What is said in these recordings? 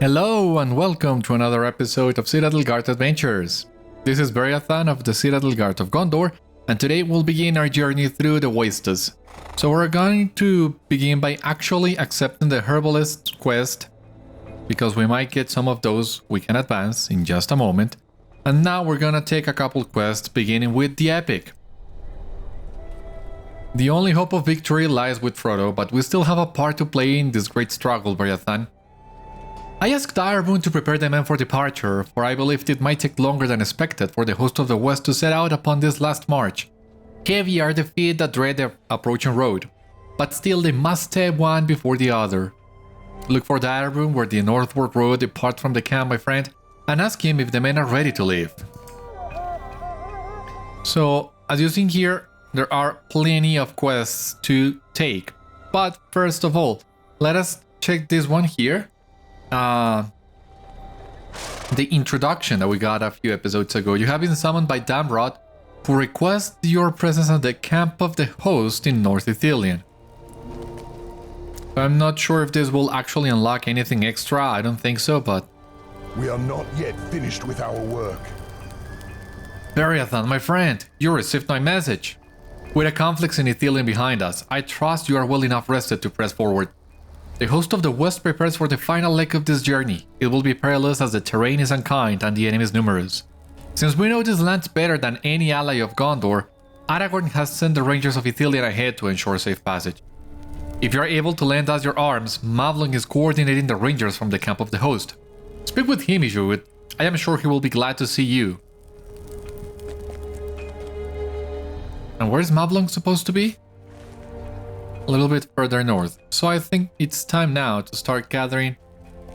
Hello and welcome to another episode of Citadel Guard Adventures. This is Beriathan of the Citadel Guard of Gondor, and today we'll begin our journey through the Wastes. So we're going to begin by actually accepting the Herbalist quest, because we might get some of those we can advance in just a moment. And now we're gonna take a couple quests, beginning with the Epic. The only hope of victory lies with Frodo, but we still have a part to play in this great struggle, Beriathan. I asked Aragorn to prepare the men for departure, for I believed it might take longer than expected for the host of the West to set out upon this last march. Heavy are the feet that dread the approaching road, but still they must step one before the other. Look for the Aragorn where the northward road departs from the camp, my friend, and ask him if the men are ready to leave. So, as you see here, there are plenty of quests to take, but first of all, let us check this one here. The introduction that we got a few episodes ago. You have been summoned by Damrod, who requests your presence at the camp of the host in North Ithilien. I'm not sure if this will actually unlock anything extra, I don't think so, but... We are not yet finished with our work. Beriathan, my friend, you received my message. With the conflicts in Ithilien behind us, I trust you are well enough rested to press forward. The host of the West prepares for the final leg of this journey. It will be perilous as the terrain is unkind and the enemies numerous. Since we know these lands better than any ally of Gondor, Aragorn has sent the Rangers of Ithilien ahead to ensure safe passage. If you are able to lend us your arms, Mavlung is coordinating the Rangers from the camp of the host. Speak with him if you would. I am sure he will be glad to see you. And where is Mavlung supposed to be? A little bit further north. So I think it's time now to start gathering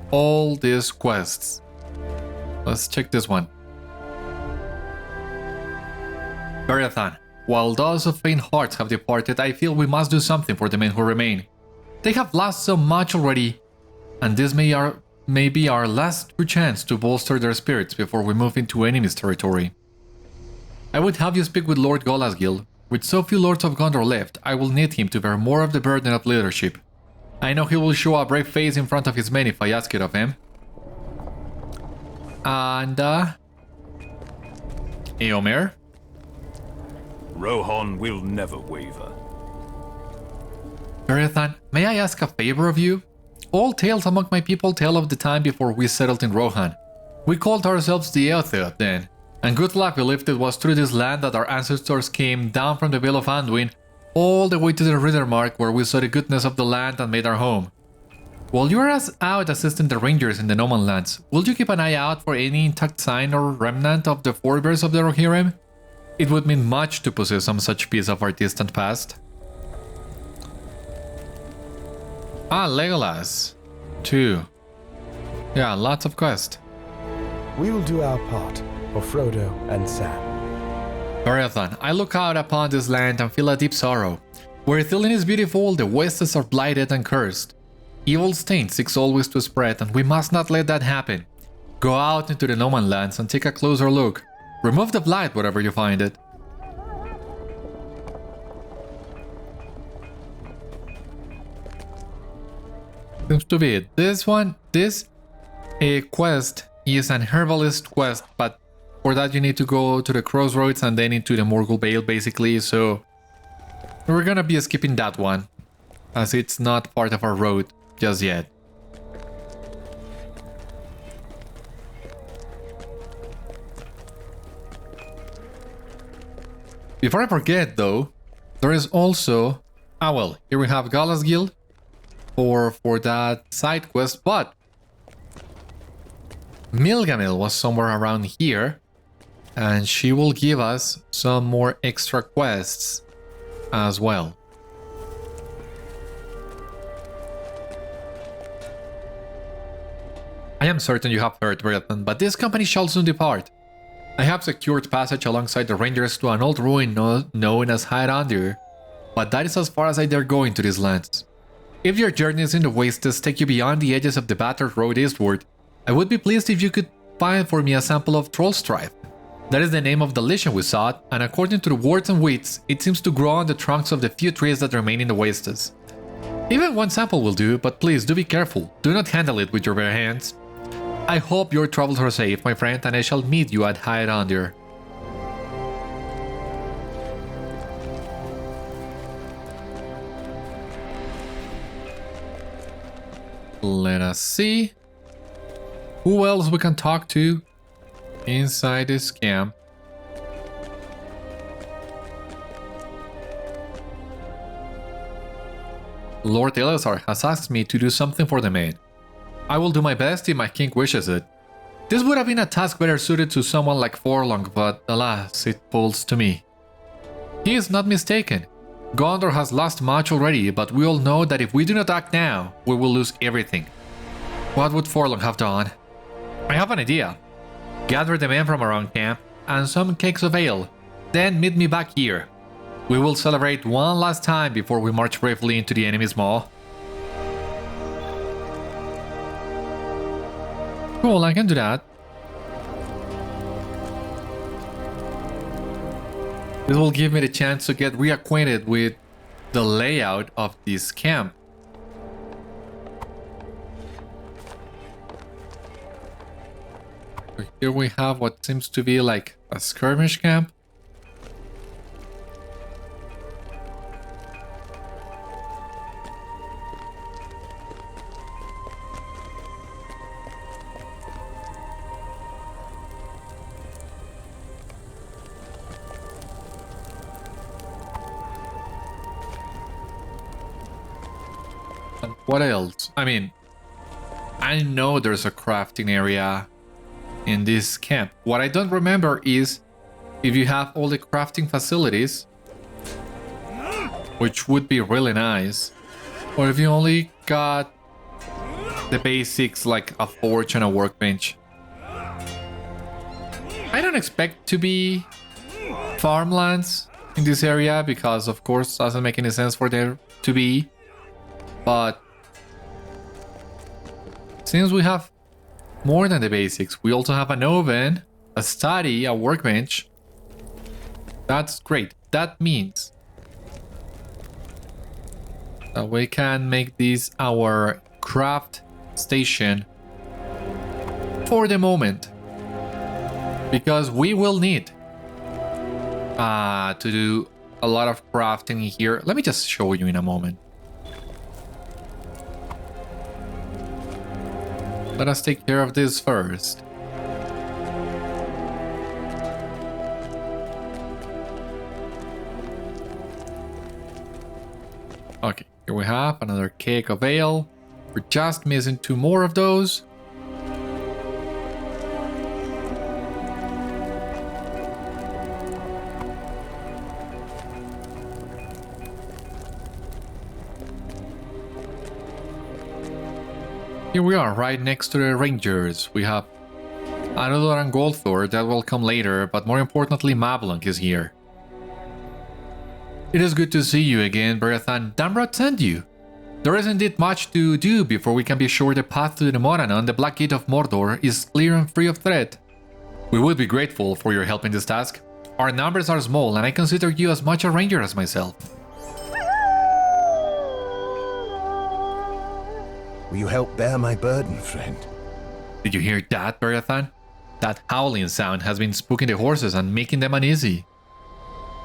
all these quests. Let's check this one. Beriathan, while those of faint hearts have departed, I feel we must do something for the men who remain. They have lost so much already, and this may be our last true chance to bolster their spirits before we move into enemy's territory. I would have you speak with Lord Golasgil. With so few lords of Gondor left, I will need him to bear more of the burden of leadership. I know he will show a brave face in front of his men if I ask it of him. And, Eomer? Rohan will never waver. Beriathan, may I ask a favor of you? All tales among my people tell of the time before we settled in Rohan. We called ourselves the Eotheoth then. And good luck believed it was through this land that our ancestors came down from the Vale of Anduin all the way to the Riddermark, where we saw the goodness of the land and made our home. While you are out assisting the rangers in the Noman-lands, will you keep an eye out for any intact sign or remnant of the forebears of the Rohirrim? It would mean much to possess some such piece of our distant past. Legolas. 2. Yeah, lots of quests. We will do our part for Frodo and Sam. Beriathan, I look out upon this land and feel a deep sorrow. Where Ithilien is beautiful, the Wastes are blighted and cursed. Evil stain seeks always to spread, and we must not let that happen. Go out into the Noman-lands and take a closer look. Remove the blight wherever you find it. Seems to be it. This quest is an herbalist quest, but for that you need to go to the crossroads and then into the Morgul Vale basically, so we're gonna be skipping that one, as it's not part of our road just yet. Before I forget though, there is also, here we have Golasgil for that side quest, but Milgamil was somewhere around here, and she will give us some more extra quests as well. I am certain you have heard, Beriathan, but this company shall soon depart. I have secured passage alongside the rangers to an old ruin known as Hyrandir, but that is as far as I dare go into these lands. If your journeys in the Wastes take you beyond the edges of the battered road eastward, I would be pleased if you could find for me a sample of troll strife. That is the name of the lichen we sought, and according to the words and weeds, it seems to grow on the trunks of the few trees that remain in the Wastes. Even one sample will do, but please do be careful. Do not handle it with your bare hands. I hope your travels are safe, my friend, and I shall meet you at High Under. Let us see who else we can talk to inside this camp. Lord Eleazar has asked me to do something for the maid. I will do my best if my king wishes it. This would have been a task better suited to someone like Forlong, but alas, it falls to me. He is not mistaken. Gondor has lost much already, but we all know that if we do not act now, we will lose everything. What would Forlong have done? I have an idea. Gather the men from around camp and some cakes of ale, then meet me back here. We will celebrate one last time before we march bravely into the enemy's maw. Cool, I can do that. This will give me the chance to get reacquainted with the layout of this camp. So here we have what seems to be like a skirmish camp. What else? I mean, I know there's a crafting area in this camp. What I don't remember is if you have all the crafting facilities, which would be really nice, or if you only got the basics like a forge and a workbench. I don't expect to be farmlands in this area because of course it doesn't make any sense for there to be, but since we have more than the basics, we also have an oven, a study, a workbench. That's great. That means that we can make this our craft station for the moment. Because we will need to do a lot of crafting here. Let me just show you in a moment. Let us take care of this first. Okay, here we have another cake of ale. We're just missing 2 more of those. Here we are, right next to the Rangers. We have Aragorn and Gondor that will come later, but more importantly, Mablung is here. It is good to see you again, Beriathan. Damrod sent you. There isn't indeed much to do before we can be sure the path to the Moranon, the Black Gate of Mordor, is clear and free of threat. We would be grateful for your help in this task. Our numbers are small, and I consider you as much a ranger as myself. Will you help bear my burden, friend? Did you hear that, Beriathan? That howling sound has been spooking the horses and making them uneasy.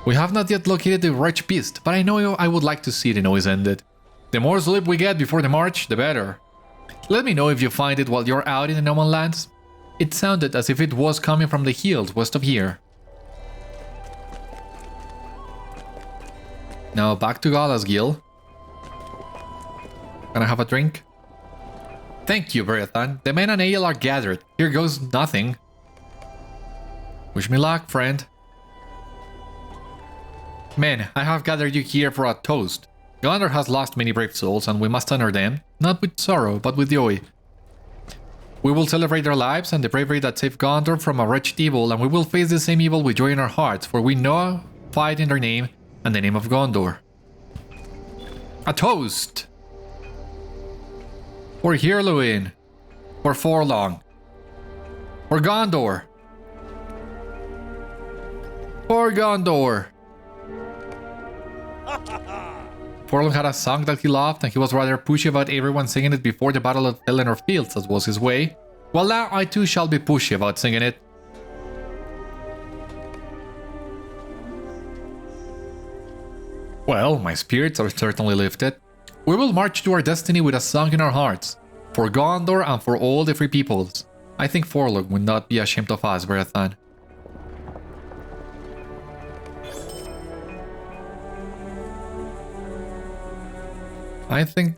We have not yet located the wretched beast, but I know I would like to see the noise ended. The more sleep we get before the march, the better. Let me know if you find it while you're out in the Noman-lands. It sounded as if it was coming from the hills west of here. Now back to Golasgil. Can I have a drink? Thank you, Beriathan. The men and ale are gathered. Here goes nothing. Wish me luck, friend. Men, I have gathered you here for a toast. Gondor has lost many brave souls, and we must honor them, not with sorrow, but with joy. We will celebrate their lives and the bravery that saved Gondor from a wretched evil, and we will face the same evil with joy in our hearts, for we know fight in their name and the name of Gondor. A toast! For Hirluin, for Forlong, for Gondor, for Gondor. Forlong had a song that he loved, and he was rather pushy about everyone singing it before the Battle of Pelennor Fields, as was his way. Well, now I too shall be pushy about singing it. Well, my spirits are certainly lifted. We will march to our destiny with a song in our hearts, for Gondor and for all the free peoples. I think Forlorn would not be ashamed of us, Beriathan. I think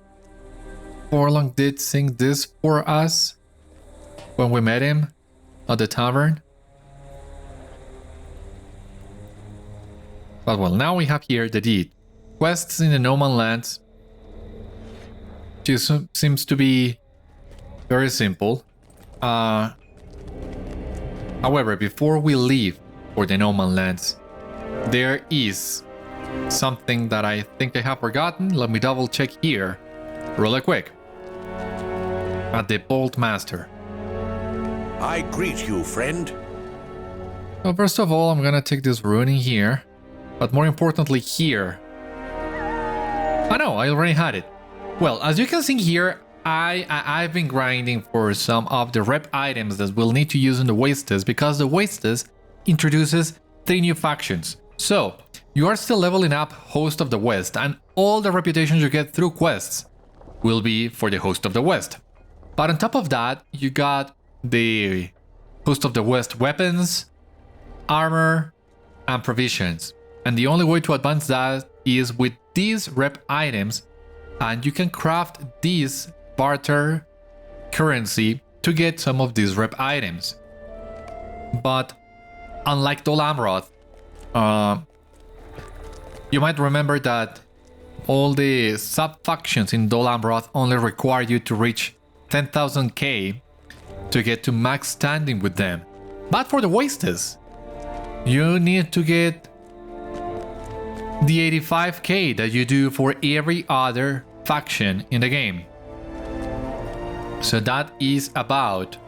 Forlorn did sing this for us when we met him at the tavern. But well, now we have here the deed. Quests in the Noman-lands. Just seems to be very simple. However, before we leave for the Noman-lands, there is something that I think I have forgotten. Let me double check here really quick. At the Bolt Master. I greet you, friend. So first of all, I'm gonna take this ruining here. But more importantly here. Oh no, I already had it. Well, as you can see here, I've been grinding for some of the rep items that we'll need to use in the Wastes, because the Wastes introduces 3 new factions. So, you are still leveling up Host of the West, and all the reputations you get through quests will be for the Host of the West. But on top of that, you got the Host of the West weapons, armor, and provisions. And the only way to advance that is with these rep items, and you can craft these barter currency to get some of these rep items. But unlike Dol Amroth, you might remember that all the sub-factions in Dol Amroth only require you to reach 10,000k to get to max standing with them. But for the Wastes, you need to get the 85k that you do for every other faction in the game. So that is about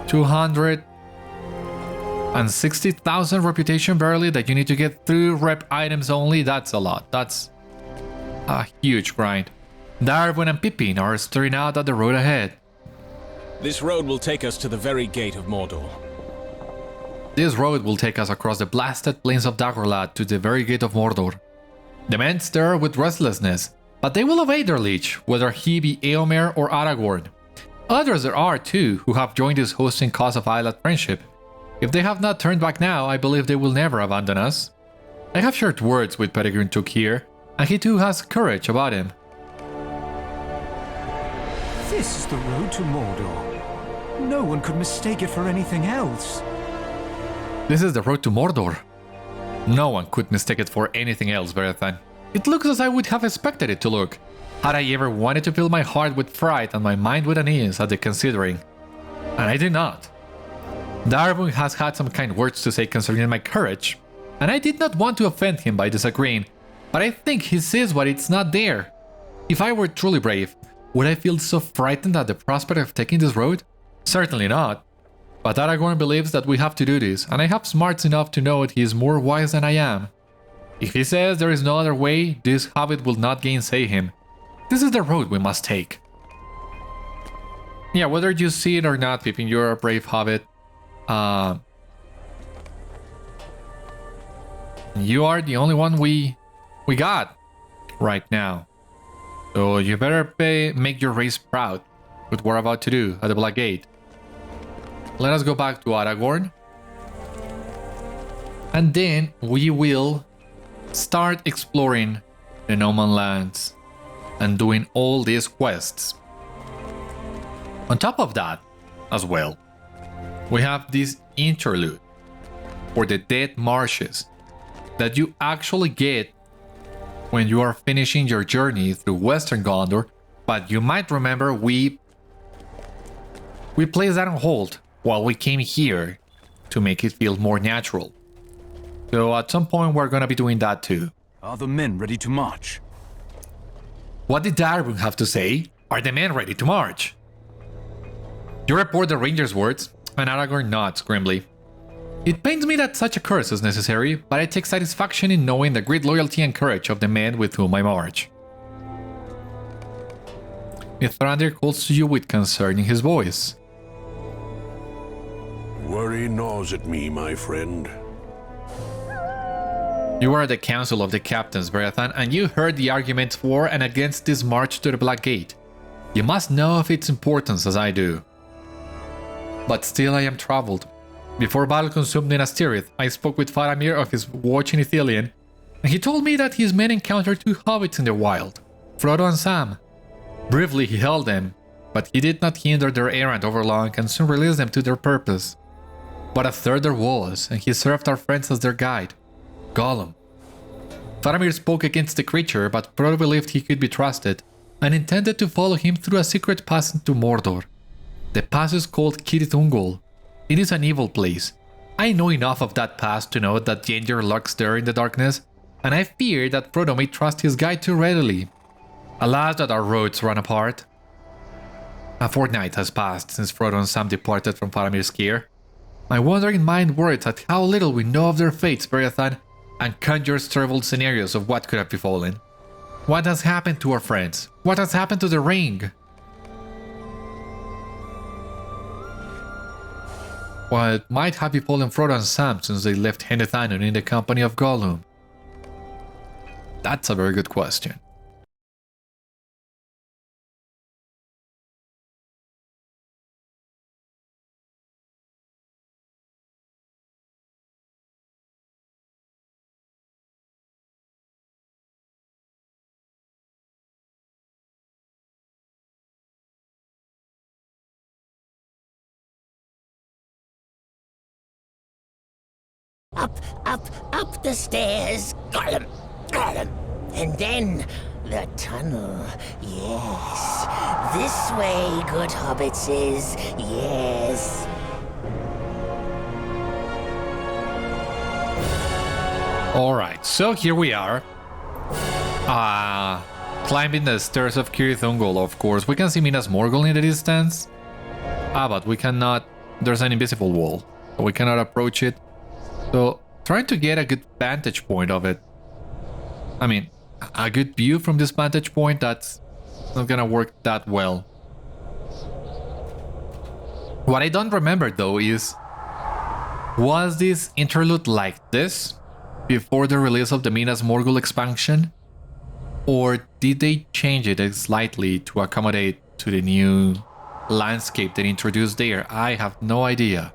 260,000 reputation barely that you need to get through rep items only. That's a lot. That's a huge grind. Darwin and Pippin are staring out at the road ahead. This road will take us to the very gate of Mordor. This road will take us across the blasted plains of Dagorlad to the very gate of Mordor. The men stare with restlessness, but they will obey their liege, whether he be Eomer or Aragorn. Others there are too, who have joined this hosting cause of island friendship. If they have not turned back now, I believe they will never abandon us. I have shared words with Peregrine Took here, and he too has courage about him. This is the road to Mordor. No one could mistake it for anything else. This is the road to Mordor. No one could mistake it for anything else, Beriathan. It looks as I would have expected it to look, had I ever wanted to fill my heart with fright and my mind with unease at the considering. And I did not. Darwin has had some kind words to say concerning my courage, and I did not want to offend him by disagreeing, but I think he sees what it's not there. If I were truly brave, would I feel so frightened at the prospect of taking this road? Certainly not. But Aragorn believes that we have to do this, and I have smarts enough to know that he is more wise than I am. If he says there is no other way, this hobbit will not gainsay him. This is the road we must take. Yeah, whether you see it or not, Pippin, you're a brave hobbit. You are the only one we got right now. So you better make your race proud with what we're about to do at the Black Gate. Let us go back to Aragorn. And then we will start exploring the Noman-lands and doing all these quests. On top of that, as well, we have this interlude for the Dead Marshes that you actually get when you are finishing your journey through Western Gondor, but you might remember we placed that on hold while we came here to make it feel more natural. So at some point we're gonna be doing that too. Are the men ready to march? What did Darwin have to say? Are the men ready to march? You report the ranger's words, and Aragorn nods grimly. It pains me that such a curse is necessary, but I take satisfaction in knowing the great loyalty and courage of the men with whom I march. Mithrandir calls to you with concern in his voice. Worry gnaws at me, my friend. You are the council of the captains, Beriathan, and you heard the arguments for and against this march to the Black Gate. You must know of its importance as I do. But still I am troubled. Before battle consumed Minas Tirith, I spoke with Artamir of his watch in Ithilien, and he told me that his men encountered two hobbits in the wild, Frodo and Sam. Briefly he held them, but he did not hinder their errand over long and soon released them to their purpose. But a third there was, and he served our friends as their guide, Gollum. Faramir spoke against the creature, but Frodo believed he could be trusted, and intended to follow him through a secret pass into Mordor. The pass is called Cirith Ungol. It is an evil place. I know enough of that pass to know that danger lurks there in the darkness, and I fear that Frodo may trust his guide too readily. Alas that our roads run apart. A fortnight has passed since Frodo and Sam departed from Faramir's care. My wandering mind worries at how little we know of their fates, Beriathan, and conjures terrible scenarios of what could have befallen. What has happened to our friends? What has happened to the ring? What might have befallen Frodo and Sam since they left Denethor in the company of Gollum? That's a very good question. Up the stairs, Gollum, Gollum, and then the tunnel. Yes, this way, good hobbitses. Yes. Alright, so here we are. Climbing the stairs of Cirith Ungol, of course. We can see Minas Morgul in the distance. But we cannot... There's an invisible wall, so we cannot approach it. So, trying to get a good vantage point of it. I mean, a good view from this vantage point, that's not gonna work that well. What I don't remember though is... Was this interlude like this before the release of the Minas Morgul expansion? Or did they change it slightly to accommodate to the new landscape they introduced there? I have no idea.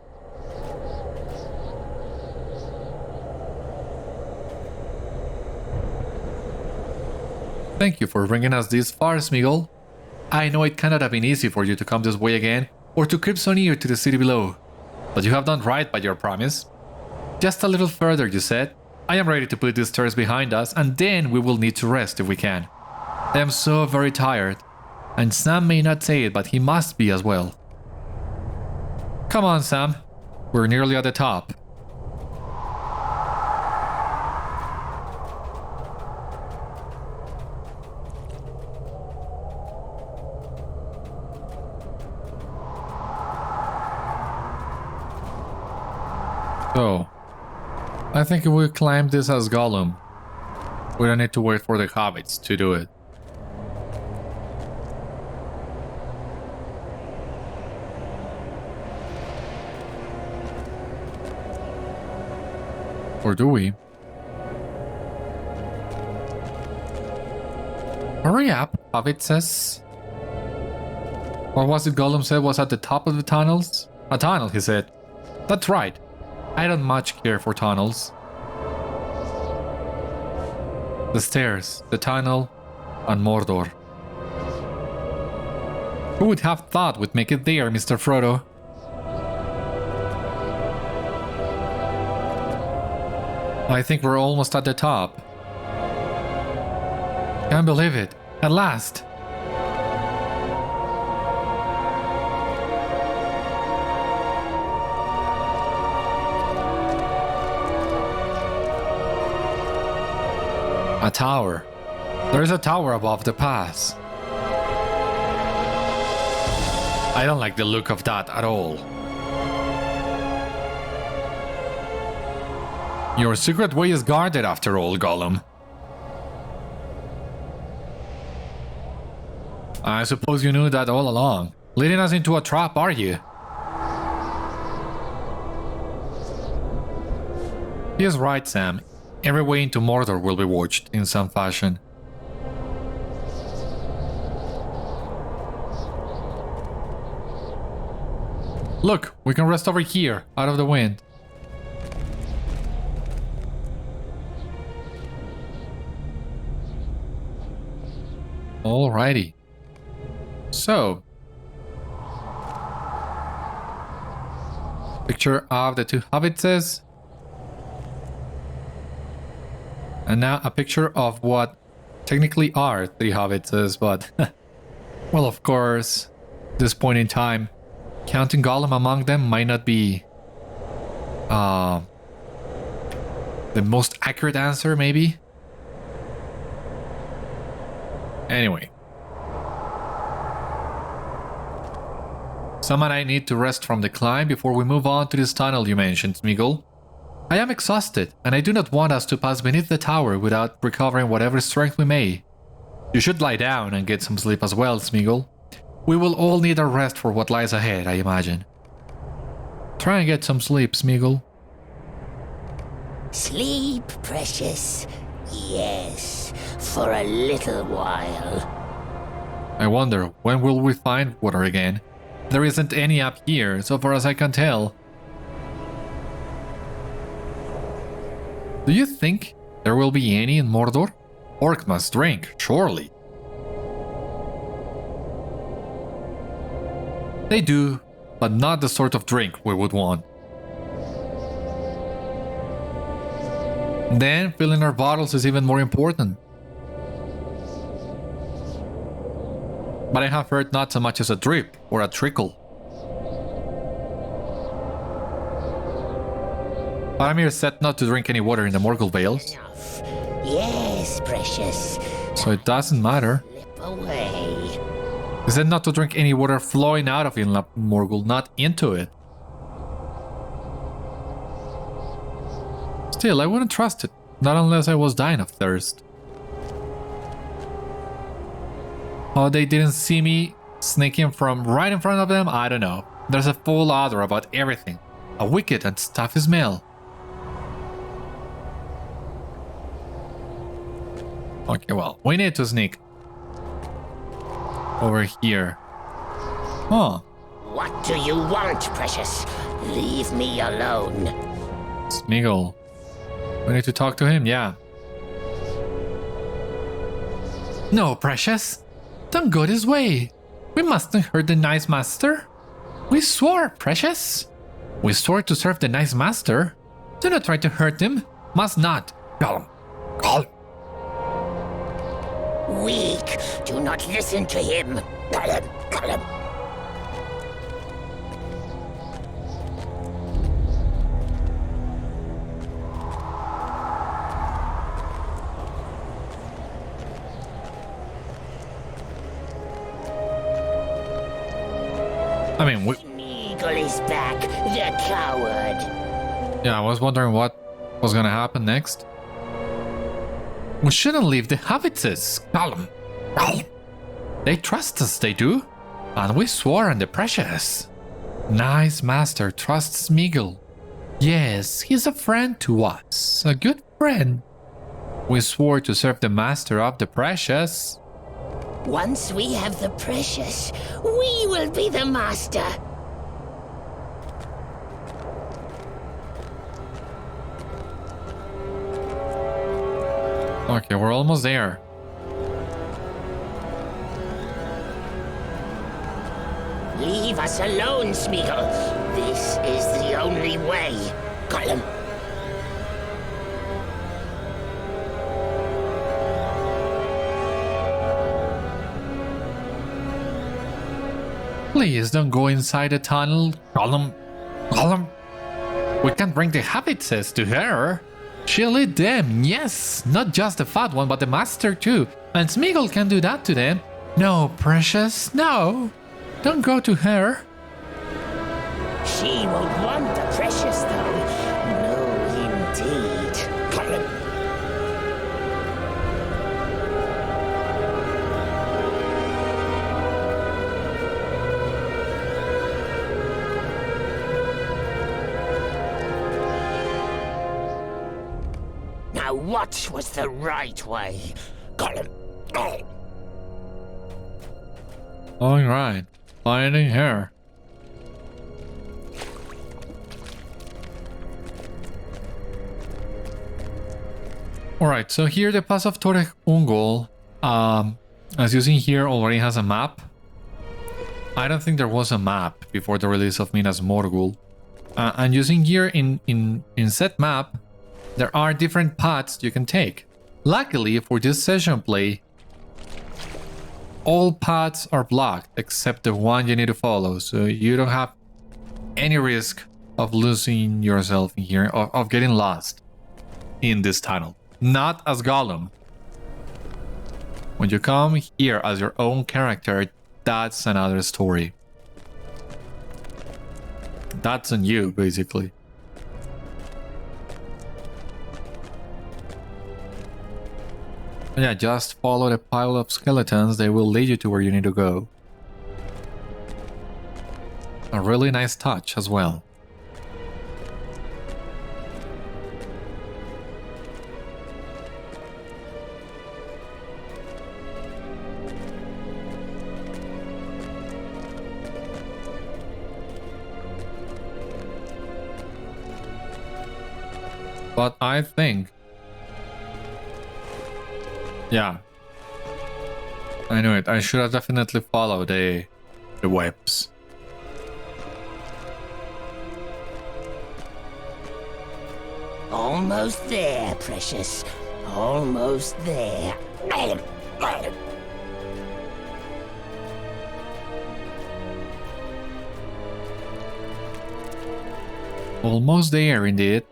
Thank you for bringing us this far, Smeagol. I know it cannot have been easy for you to come this way again, or to creep so near to the city below. But you have done right by your promise. Just a little further, you said. I am ready to put these stairs behind us, and then we will need to rest if we can. I am so very tired, and Sam may not say it, but he must be as well. Come on, Sam. We're nearly at the top. So, I think if we climb this as Gollum, we don't need to wait for the hobbits to do it. Or do we? Hurry up, Hobbit says. Or was it Gollum said was at the top of the tunnels? A tunnel, he said. That's right. I don't much care for tunnels. The stairs, the tunnel, and Mordor. Who would have thought we'd make it there, Mr. Frodo? I think we're almost at the top. Can't believe it. At last. A tower. There is a tower above the pass. I don't like the look of that at all. Your secret way is guarded after all, Gollum. I suppose you knew that all along. Leading us into a trap, are you? He is right, Sam. Every way into Mordor will be watched in some fashion. Look, we can rest over here, out of the wind. Alrighty. So, picture of the two hobbitses. And now a picture of what technically are three hobbitses, but well, of course, at this point in time, counting Gollum among them might not be the most accurate answer, maybe. Anyway. Sam and I need to rest from the climb before we move on to this tunnel you mentioned, Smeagol. I am exhausted, and I do not want us to pass beneath the tower without recovering whatever strength we may. You should lie down and get some sleep as well, Smeagol. We will all need a rest for what lies ahead, I imagine. Try and get some sleep, Smeagol. Sleep, precious. Yes, for a little while. I wonder, when will we find water again? There isn't any up here, so far as I can tell. Do you think there will be any in Mordor? Orc must drink, surely. They do, but not the sort of drink we would want. Then, filling our bottles is even more important. But I have heard not so much as a drip or a trickle. Artamir said not to drink any water in the Morgul Vales. Enough. Yes, precious. So it doesn't matter. Slip away. He said not to drink any water flowing out of Inla Morgul, not into it. Still, I wouldn't trust it. Not unless I was dying of thirst. Oh, they didn't see me sneaking from right in front of them? I don't know. There's a full odor about everything. A wicked and stuffy smell. Okay, well, we need to sneak over here. Huh. What do you want, precious? Leave me alone. Smeagol. We need to talk to him, yeah. No, precious. Don't go this way. We mustn't hurt the nice master. We swore, precious. We swore to serve the nice master. Do not try to hurt him. Must not. Gollum. Gollum. Weak. Do not listen to him. Gollum, Gollum. I mean, Smeagol is back, the coward. yeah, I was wondering what was gonna happen next. We shouldn't leave the hobbitses. Gollum. Gollum. They trust us, they do. And we swore on the precious. Nice master trusts Smeagol. Yes, he's a friend to us. A good friend. We swore to serve the master of the precious. Once we have the precious, we will be the master. Okay, we're almost there. Leave us alone, Smeagol. This is the only way. Gollum. Please don't go inside the tunnel. Gollum. Gollum. We can't bring the hobbitses to her. She'll eat them, yes. Not just the fat one, but the master too. And Smeagol can do that to them. No, precious, no. Don't go to her. She won't want the precious, though. No, indeed. Gollum. what was the right way. Gollum. Oh. Alright, finding her. Alright, so here the Pass of Torre Ungol, as you see here, already has a map. I don't think there was a map before the release of Minas Morgul. And using here in set map, there are different paths you can take. Luckily for this session play, all paths are blocked except the one you need to follow, so you don't have any risk of losing yourself in here, of getting lost in this tunnel. Not as Gollum. When you come here as your own character, that's another story. That's on you, basically. Yeah, just follow the pile of skeletons. They will lead you to where you need to go. A really nice touch as well. But I think... Yeah. I knew it. I should have definitely followed the webs. Almost there, precious. Almost there. Almost there, indeed.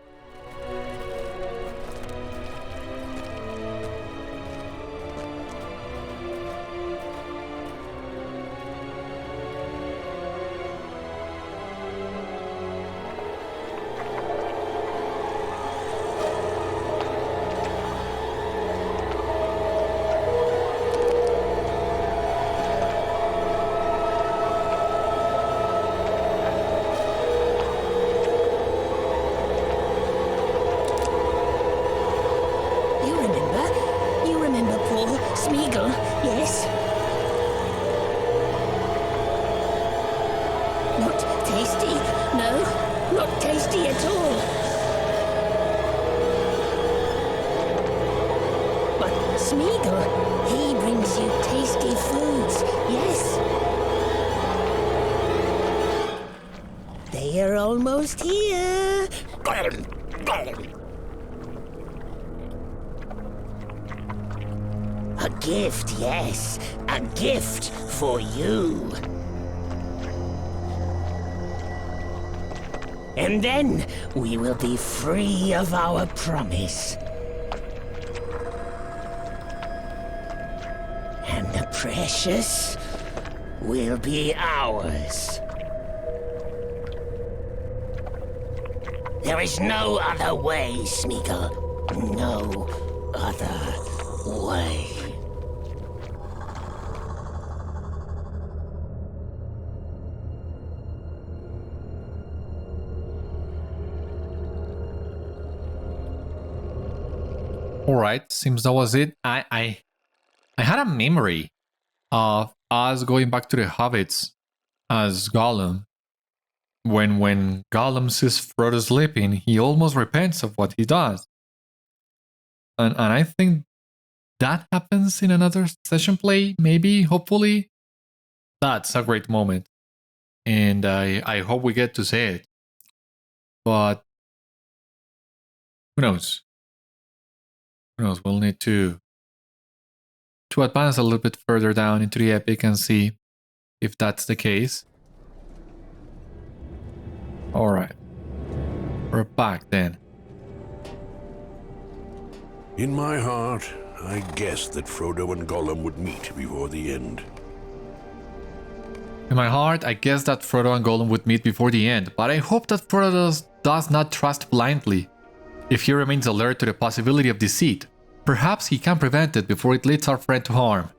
Almost here. A gift, yes. A gift for you. And then we will be free of our promise. And the precious will be ours. There is no other way, Smeagol. No other way. Alright, seems that was it. I had a memory of us going back to the hobbits as Gollum. When Gollum sees Frodo sleeping, he almost repents of what he does. And I think that happens in another session play, maybe, hopefully. That's a great moment. And I hope we get to see it. But who knows? Who knows? We'll need to advance a little bit further down into the epic and see if that's the case. Alright. We're back then. In my heart, I guessed that Frodo and Gollum would meet before the end. In my heart, I guess that Frodo and Gollum would meet before the end, but I hope that Frodo does not trust blindly. If he remains alert to the possibility of deceit, perhaps he can prevent it before it leads our friend to harm.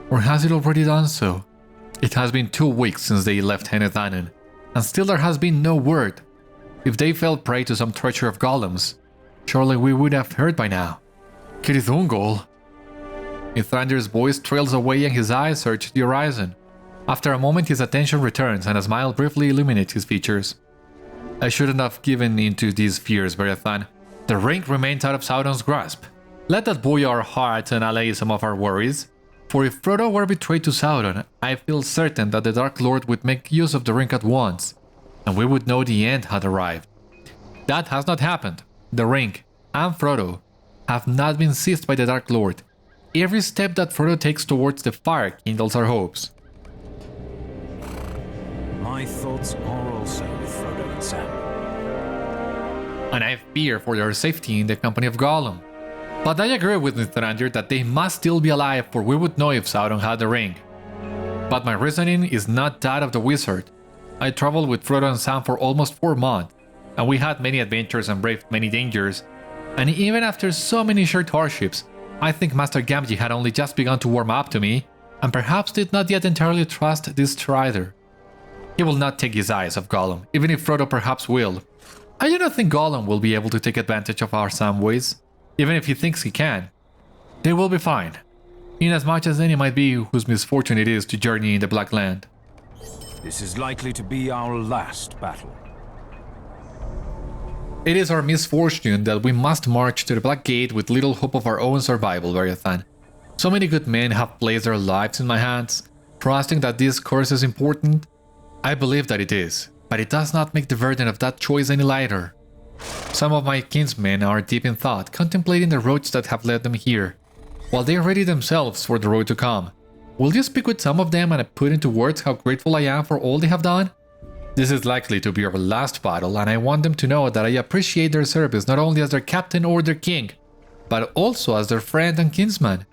Or has it already done so? It has been 2 weeks since they left Denethor, and still there has been no word. If they fell prey to some treachery of Gollum's, Surely we would have heard by now. Kiridungol. Mithrandir's voice trails away and his eyes search the horizon. After a moment his attention returns and a smile briefly illuminates his features. I shouldn't have given in to these fears, Beriathan. The ring remains out of Sauron's grasp. Let that buoy our hearts and allay some of our worries. For if Frodo were betrayed to Sauron, I feel certain that the Dark Lord would make use of the ring at once, and we would know the end had arrived. That has not happened. The ring, and Frodo, have not been seized by the Dark Lord. Every step that Frodo takes towards the fire kindles our hopes. My thoughts are also with Frodo and Sam. And I fear for their safety in the company of Gollum. But I agree with Mithrandir that they must still be alive, for we would know if Sauron had the ring. But my reasoning is not that of the wizard. I traveled with Frodo and Sam for almost 4 months, and we had many adventures and braved many dangers. And even after so many shared hardships, I think Master Gamgee had only just begun to warm up to me, and perhaps did not yet entirely trust this Strider. He will not take his eyes off Gollum, even if Frodo perhaps will. I do not think Gollum will be able to take advantage of our Sam ways, even if he thinks he can. They will be fine, inasmuch as any might be whose misfortune it is to journey in the Black Land. This is likely to be our last battle. It is our misfortune that we must march to the Black Gate with little hope of our own survival, Beriathan. So many good men have placed their lives in my hands, trusting that this course is important. I believe that it is, but it does not make the burden of that choice any lighter. Some of my kinsmen are deep in thought, contemplating the roads that have led them here, while they ready themselves for the road to come. Will you speak with some of them and put into words how grateful I am for all they have done? This is likely to be our last battle, and I want them to know that I appreciate their service not only as their captain or their king, but also as their friend and kinsman.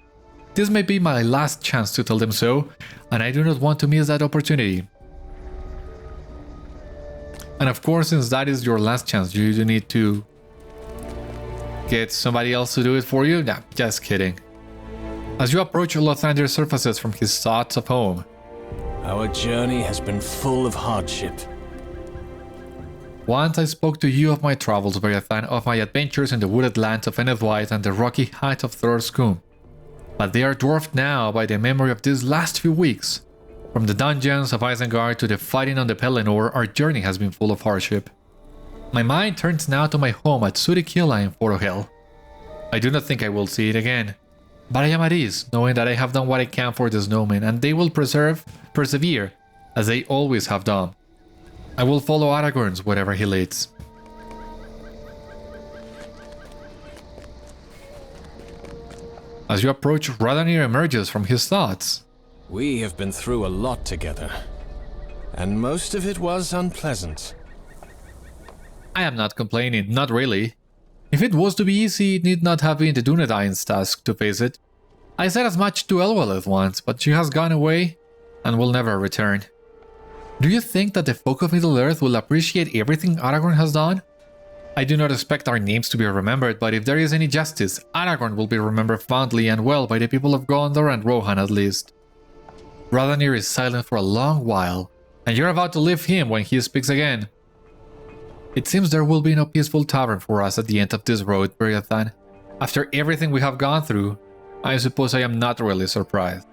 This may be my last chance to tell them so, and I do not want to miss that opportunity. And of course, since that is your last chance, you do need to get somebody else to do it for you? Nah, just kidding. As you approach, Lothander surfaces from his thoughts of home. Our journey has been full of hardship. Once I spoke to you of my travels, Beriathan, of my adventures in the wooded lands of Enethwaite and the rocky heights of Thoroscum. But they are dwarfed now by the memory of these last few weeks. From the dungeons of Isengard to the fighting on the Pelennor, our journey has been full of hardship. My mind turns now to my home at Surikilla in Forohel. I do not think I will see it again. But I am at ease, knowing that I have done what I can for the snowmen, and they will persevere, as they always have done. I will follow Aragorn's wherever he leads. As you approach, Radanir emerges from his thoughts. We have been through a lot together, and most of it was unpleasant. I am not complaining, not really. If it was to be easy, it need not have been the Dunedain's task to face it. I said as much to Elwalith once, but she has gone away and will never return. Do you think that the folk of Middle-earth will appreciate everything Aragorn has done? I do not expect our names to be remembered, but if there is any justice, Aragorn will be remembered fondly and well by the people of Gondor and Rohan at least. Radanir is silent for a long while, and you're about to leave him when he speaks again. It seems there will be no peaceful tavern for us at the end of this road, Beriathan. After everything we have gone through, I suppose I am not really surprised.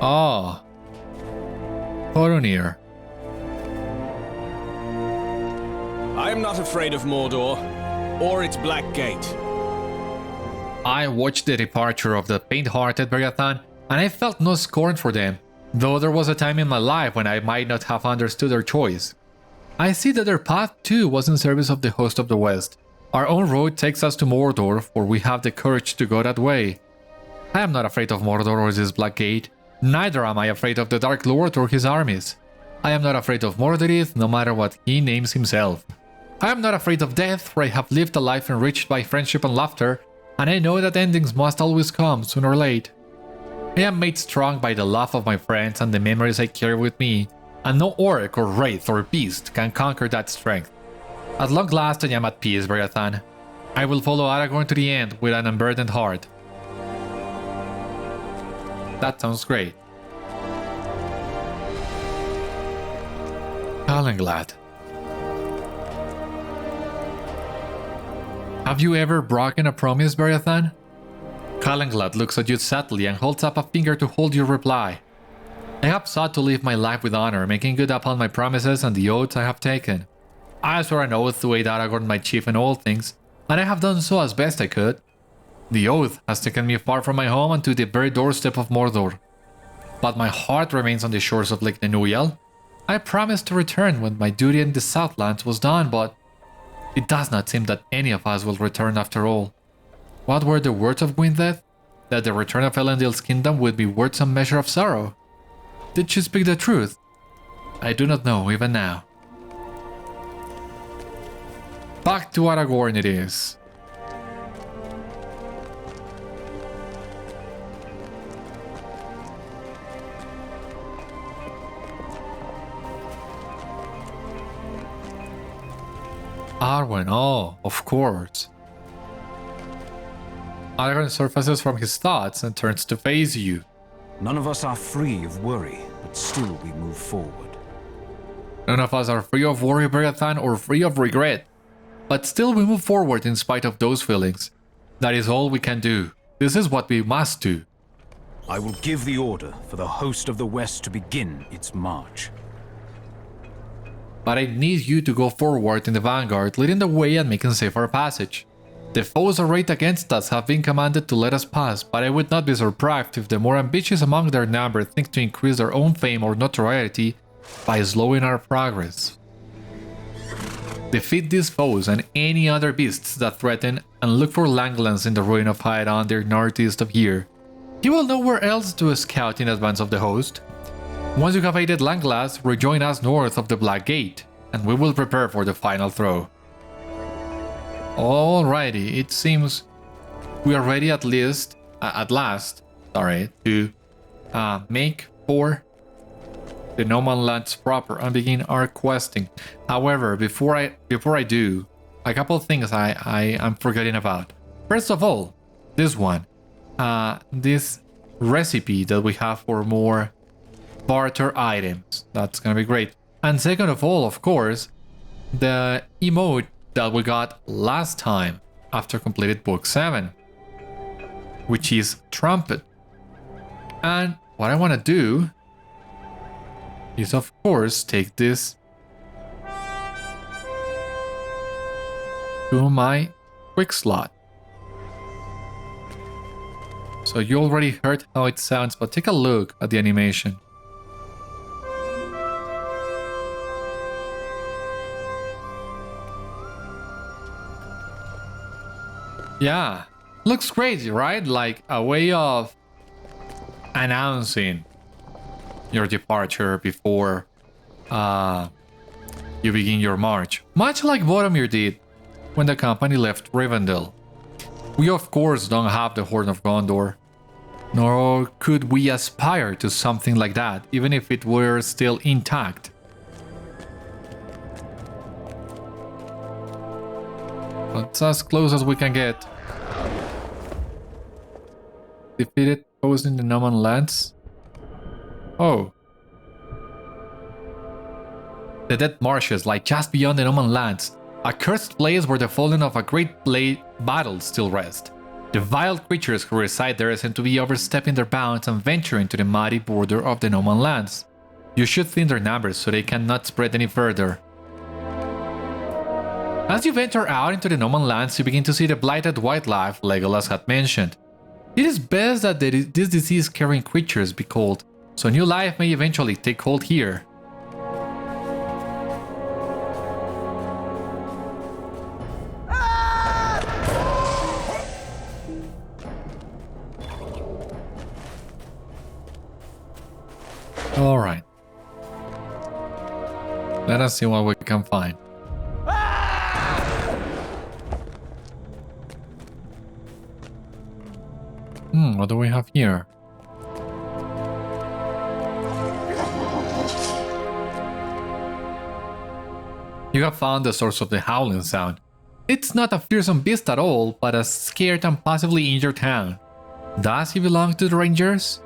Ah, Horonir. I am not afraid of Mordor, or its Black Gate. I watched the departure of the faint-hearted Beriathan, and I felt no scorn for them, though there was a time in my life when I might not have understood their choice. I see that their path too was in service of the host of the West. Our own road takes us to Mordor, for we have the courage to go that way. I am not afraid of Mordor or this Black Gate, neither am I afraid of the Dark Lord or his armies. I am not afraid of Mordorith, no matter what he names himself. I am not afraid of death, for I have lived a life enriched by friendship and laughter, and I know that endings must always come, soon or late. I am made strong by the love of my friends and the memories I carry with me, and no orc or wraith or beast can conquer that strength. At long last I am at peace, Beriathan. I will follow Aragorn to the end with an unburdened heart. That sounds great. Calenglad. Have you ever broken a promise, Beriathan? Dagorlad looks at you sadly and holds up a finger to hold your reply. I have sought to live my life with honor, making good upon my promises and the oaths I have taken. I swore an oath to aid Aragorn, my chief in all things, and I have done so as best I could. The oath has taken me far from my home and to the very doorstep of Mordor. But my heart remains on the shores of Lake Nenuyal. I promised to return when my duty in the Southlands was done, but it does not seem that any of us will return after all. What were the words of Gwyneth? That the return of Elendil's kingdom would be worth some measure of sorrow. Did she speak the truth? I do not know even now. Back to Aragorn it is. Arwen, oh, of course. Aragorn surfaces from his thoughts and turns to face you. None of us are free of worry, but still we move forward. None of us are free of worry, Beriathan, or free of regret. But still we move forward in spite of those feelings. That is all we can do. This is what we must do. I will give the order for the host of the West to begin its march. But I need you to go forward in the vanguard, leading the way and making safe our passage. The foes arrayed against us have been commanded to let us pass, but I would not be surprised if the more ambitious among their number think to increase their own fame or notoriety by slowing our progress. Defeat these foes and any other beasts that threaten, and look for Langlands in the ruin of Hydan their northeast of here. You will know where else to scout in advance of the host. Once you have aided Langlands, rejoin us north of the Black Gate, and we will prepare for the final throw. Alrighty, it seems we are ready at last, to make for the Noman-lands proper and begin our questing. However, before I do, a couple of things I am forgetting about. First of all, this one, this recipe that we have for more barter items. That's gonna be great. And second of all, of course, the emote that we got last time after completed book 7, which is Trumpet. And what I want to do is, of course, take this to my quick slot. So you already heard how it sounds, but take a look at the animation. Yeah, looks crazy, right? Like a way of announcing your departure before you begin your march. Much like Boromir did when the company left Rivendell. We of course don't have the Horn of Gondor, nor could we aspire to something like that, even if it were still intact. But it's as close as we can get. Defeated foes in the Noman-lands. Oh. The Dead Marshes lie just beyond the Noman-lands, a cursed place where the fallen of a great battle still rest. The vile creatures who reside there seem to be overstepping their bounds and venturing to the mighty border of the Noman-lands. You should thin their numbers so they cannot spread any further. As you venture out into the Noman-lands, you begin to see the blighted wildlife Legolas had mentioned. It is best that these disease-carrying creatures be culled, so new life may eventually take hold here. Alright. Let us see what we can find. What do we have here? You have found the source of the howling sound. It's not a fearsome beast at all, but a scared and possibly injured hound. Does he belong to the Rangers?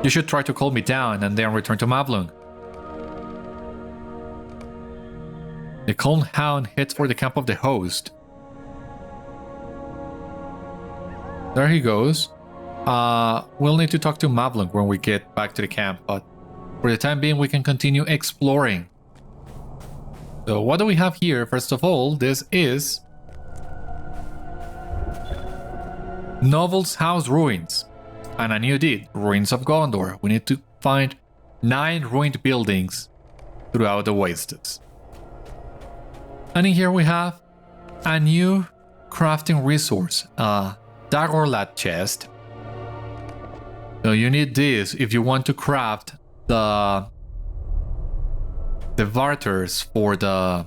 You should try to calm me down and then return to Mablung. The calm hound heads for the camp of the host. There he goes. We'll need to talk to Mavlung when we get back to the camp, but for the time being we can continue exploring. So what do we have here? First of all, this is Novel's House Ruins and a new deed, Ruins of Gondor. We need to find 9 ruined buildings throughout the wastes. And in here we have a new crafting resource, a Dagorlad chest. So you need this if you want to craft the varters for the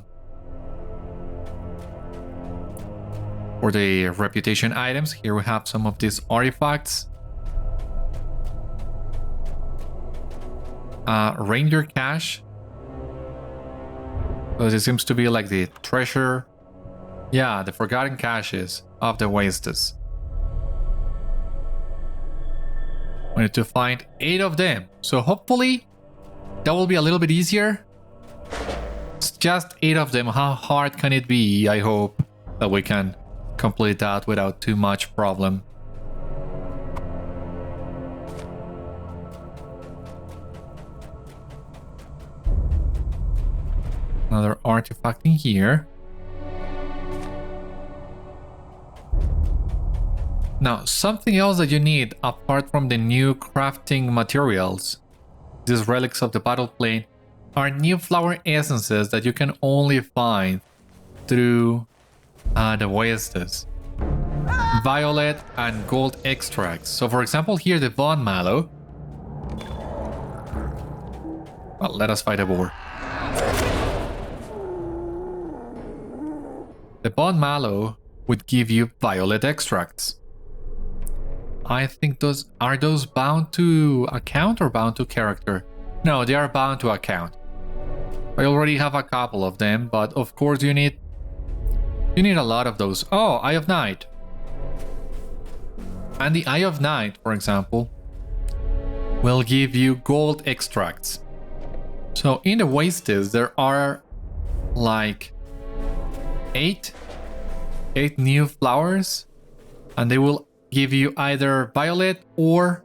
reputation items. Here we have some of these artifacts. Reindeer cache. So this seems to be like the treasure. Yeah, the forgotten caches of the wastes. We need to find 8 of them. So hopefully that will be a little bit easier. It's just 8 of them. How hard can it be? I hope that we can complete that without too much problem. Another artifact in here. Now, something else that you need apart from the new crafting materials, these relics of the battle plane, are new flower essences that you can only find through the wastes. Violet and gold extracts. So for example here the bone mallow. Well, let us fight a boar. The bone mallow would give you violet extracts. I think those are bound to account or bound to character? No, they are bound to account. I already have a couple of them, but of course you need a lot of those. Oh, Eye of Night. And the Eye of Night, for example, will give you gold extracts. So in the wastes there are like 8 new flowers, and they will give you either violet or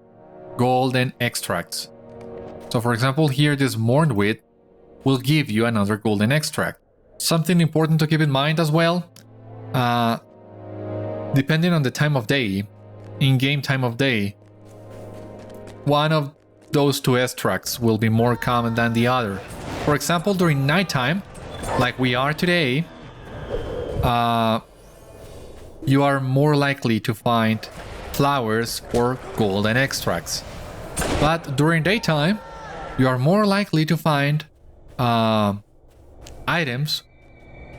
golden extracts. So for example here this Mournwit will give you another golden extract. Something important to keep in mind as well, depending on the time of day, in-game time of day, one of those 2 extracts will be more common than the other. For example, during nighttime, like we are today, you are more likely to find flowers or golden extracts. But during daytime, you are more likely to find items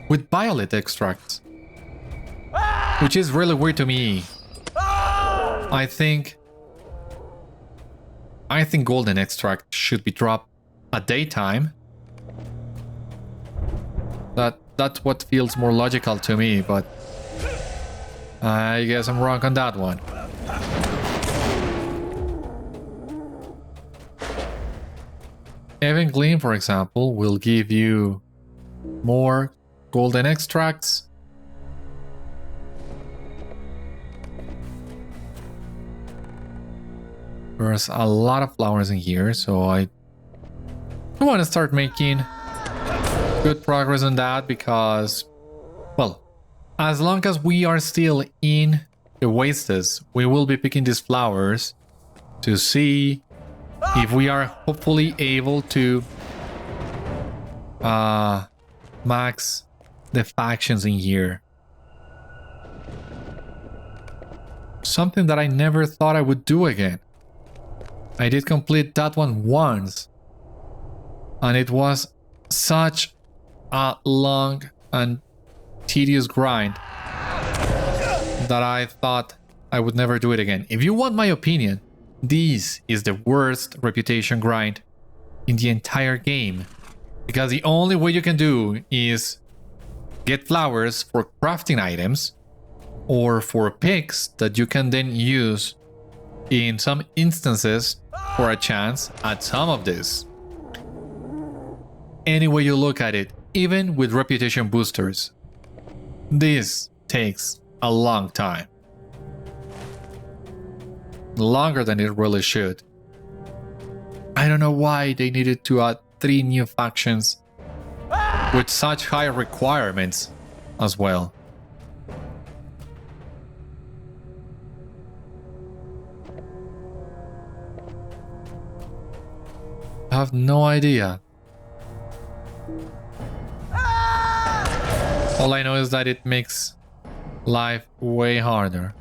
with violet extracts, which is really weird to me. I think golden extract should be dropped at daytime. That's what feels more logical to me, but I guess I'm wrong on that one. Even Gleam, for example, will give you more golden extracts. There's a lot of flowers in here, so I want to start making good progress on that because, well, as long as we are still in the wastes, we will be picking these flowers to see if we are hopefully able to max the factions in here. Something that I never thought I would do again. I did complete that one once, and it was such a long and tedious grind that I thought I would never do it again. If you want my opinion, this is the worst reputation grind in the entire game, because the only way you can do is get flowers for crafting items or for picks that you can then use in some instances for a chance at some of this. Any way you look at it, even with reputation boosters, this takes a long time. longer than it really should. I don't know why they needed to add 3 new factions with such high requirements as well. I have no idea. All I know is that it makes life way harder.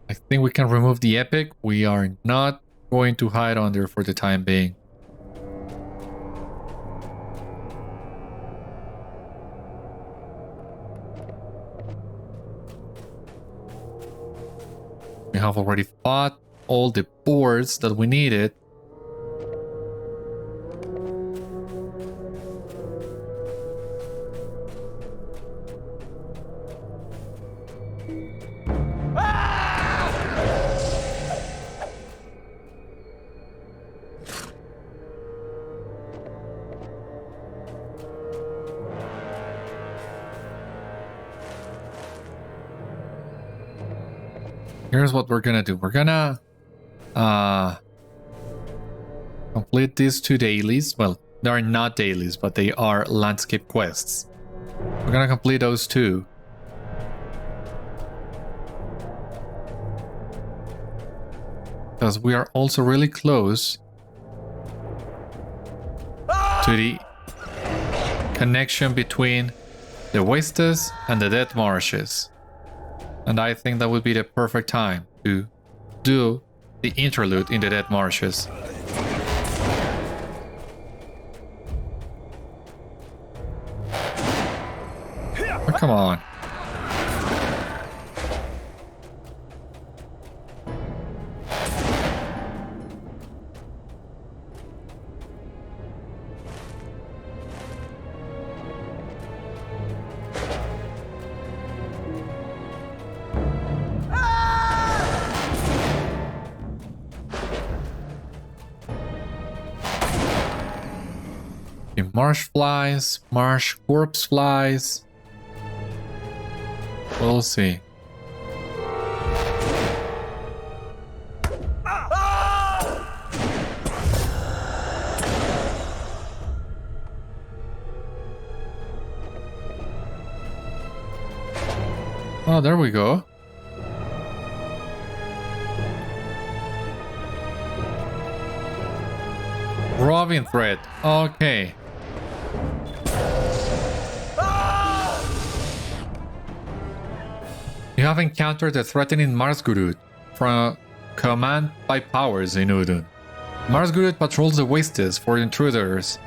I think we can remove the epic. We are not going to hide under for the time being. We have already fought all the boards that we needed. Here's what we're gonna do. We're gonna complete these 2 dailies. Well, they are not dailies, but they are landscape quests. We're gonna complete those 2. Because we are also really close to the connection between the Wastes and the Dead Marshes. And I think that would be the perfect time to do the interlude in the Dead Marshes. Oh, come on. Marsh flies, marsh corpse flies. We'll see. Oh, there we go. Roving thread. Okay. You have encountered a threatening Marsgurud from command by powers in Udun. Marsgurud patrols the wastes for intruders,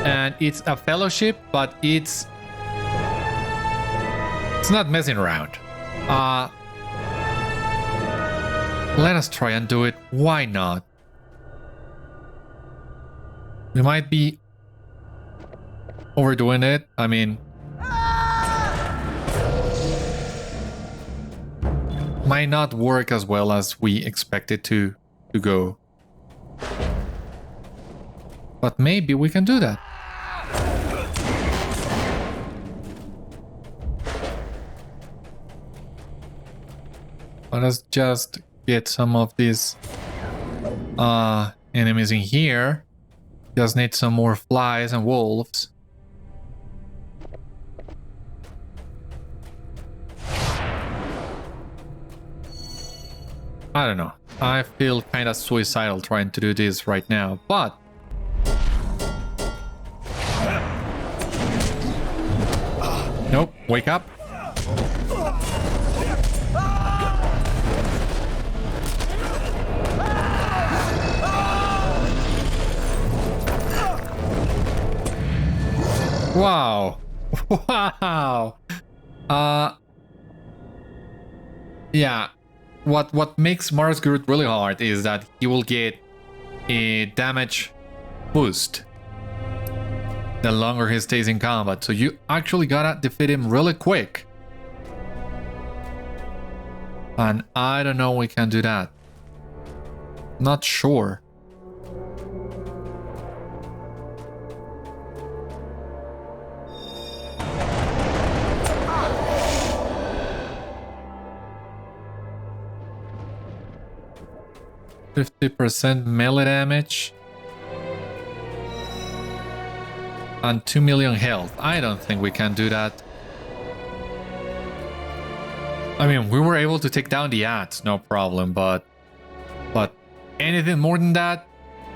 and it's a fellowship, but it's not messing around. Let us try and do it. Why not? We might be overdoing it. I mean, might not work as well as we expected to go. But maybe we can do that. Let us just get some of these enemies in here. Just need some more flies and wolves. I don't know. I feel kind of suicidal trying to do this right now, but nope, wake up. Wow. Wow. Yeah. What makes Marsgurud really hard is that he will get a damage boost the longer he stays in combat. So you actually gotta defeat him really quick. And I don't know we can do that. Not sure. 50% melee damage. And 2 million health. I don't think we can do that. I mean, we were able to take down the ads, no problem, but anything more than that,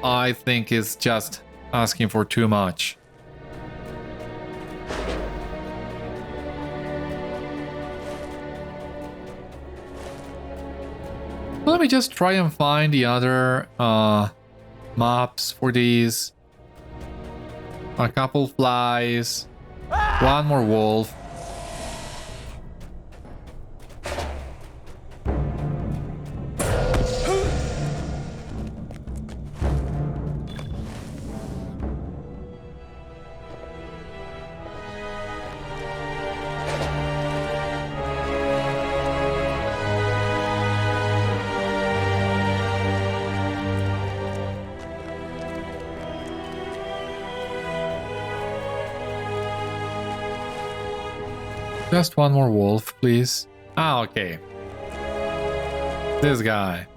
I think is just asking for too much. Let me just try and find the other maps for these. A couple flies, one more wolf. Just one more wolf, please. Ah, okay. This guy.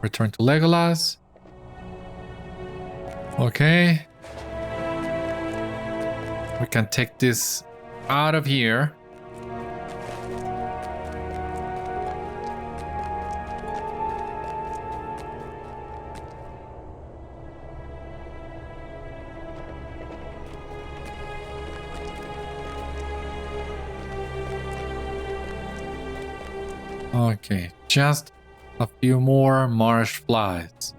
Return to Legolas. Okay. We can take this out of here. Okay, just a few more marsh flies.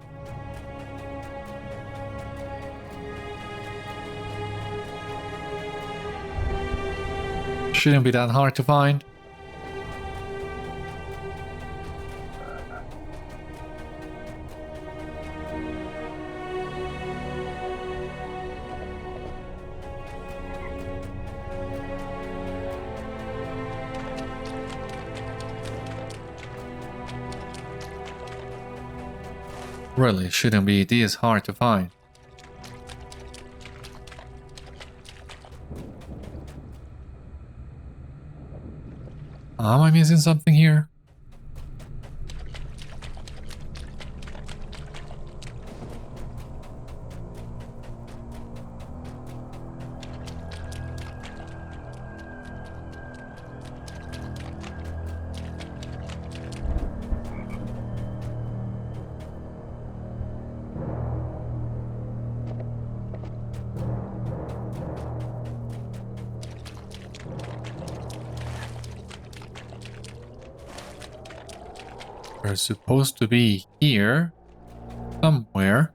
Shouldn't be that hard to find. Really shouldn't be this hard to find. Am I missing something here? They're supposed to be here somewhere.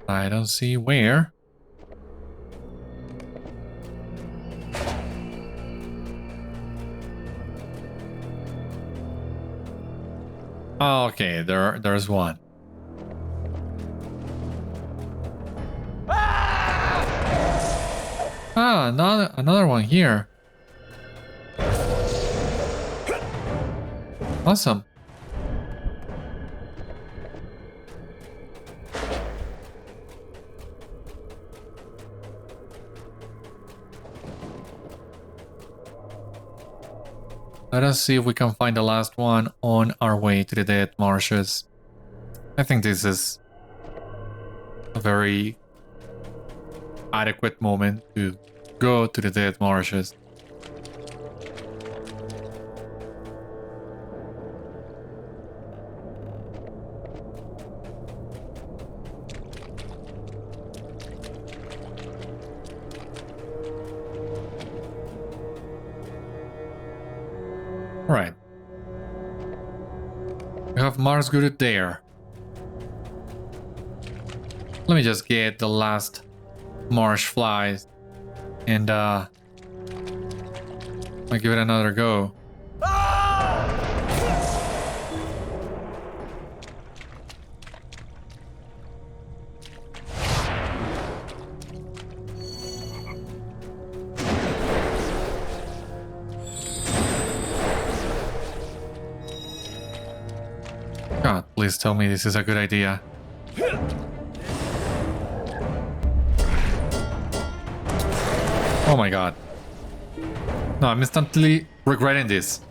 I don't see where. Oh, okay, there's one. Ah, another one here. Awesome. Let us see if we can find the last one on our way to the Dead Marshes. I think this is a very adequate moment to go to the Dead Marshes. Right. We have Marsgurud there. Let me just get the last marsh flies and I'll give it another go. God, please tell me this is a good idea. Oh my god. No, I'm instantly regretting this.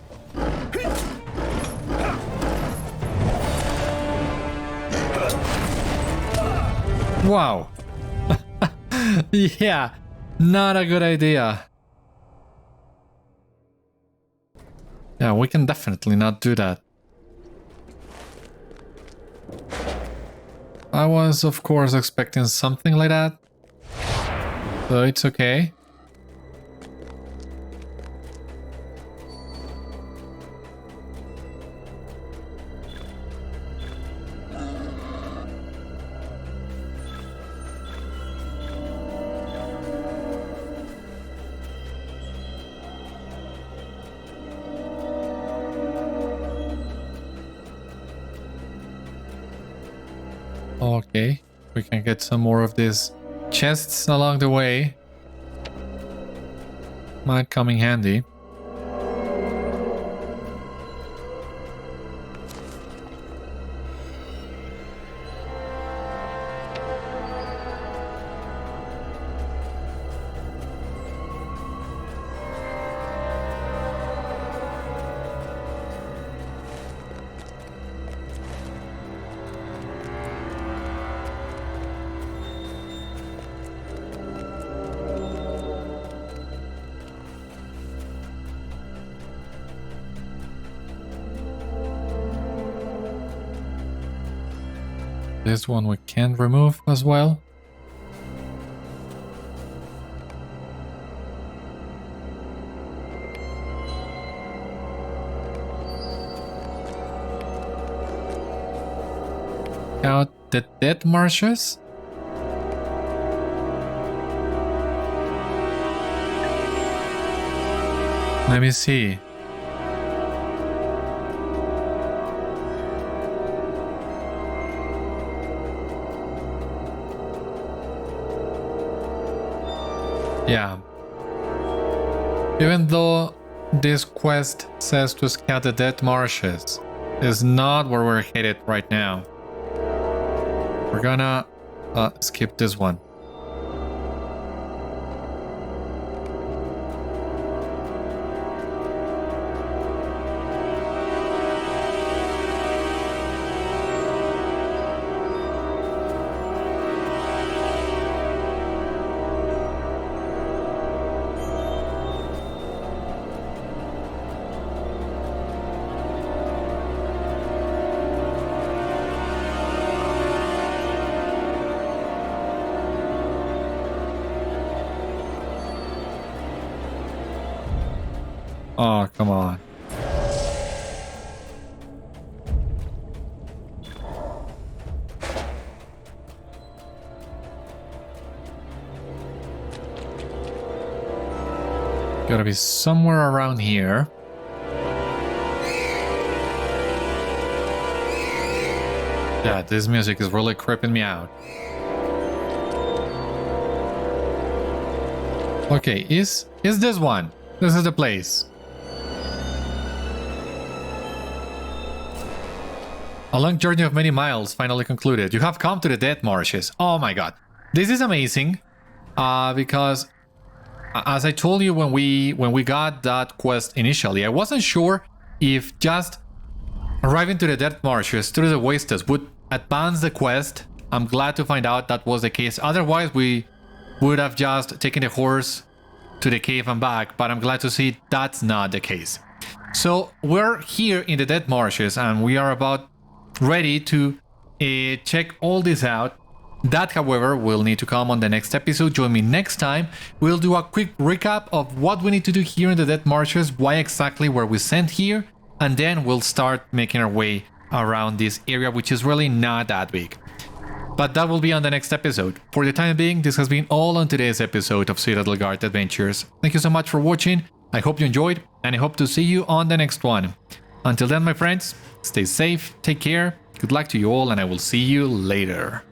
Wow. Yeah, not a good idea. Yeah, we can definitely not do that. I was, of course, expecting something like that. So it's okay. Okay, we can get some more of these chests along the way. Might come in handy. This one we can remove as well. Out the Dead Marshes. Let me see. Yeah. Even though this quest says to scout the Dead Marshes, is not where we're headed right now. We're gonna skip this one. Oh, come on. Gotta be somewhere around here. Yeah, this music is really creeping me out. Okay, is this one? This is the place. A long journey of many miles finally concluded. You have come to the Dead Marshes. Oh my god. This is amazing. Because as I told you when we got that quest initially, I wasn't sure if just arriving to the Dead Marshes through the Wastes would advance the quest. I'm glad to find out that was the case. Otherwise, we would have just taken the horse to the cave and back, but I'm glad to see that's not the case. So we're here in the Dead Marshes and we are about ready to check all this out. That, however, will need to come on the next episode. Join me next time. We'll do a quick recap of what we need to do here in the Dead Marshes, why exactly were we sent here, and then we'll start making our way around this area, which is really not that big. But that will be on the next episode. For the time being, this has been all on today's episode of Citadel Guard Adventures. Thank you so much for watching. I hope you enjoyed, and I hope to see you on the next one. Until then, my friends, stay safe, take care, good luck to you all, and I will see you later.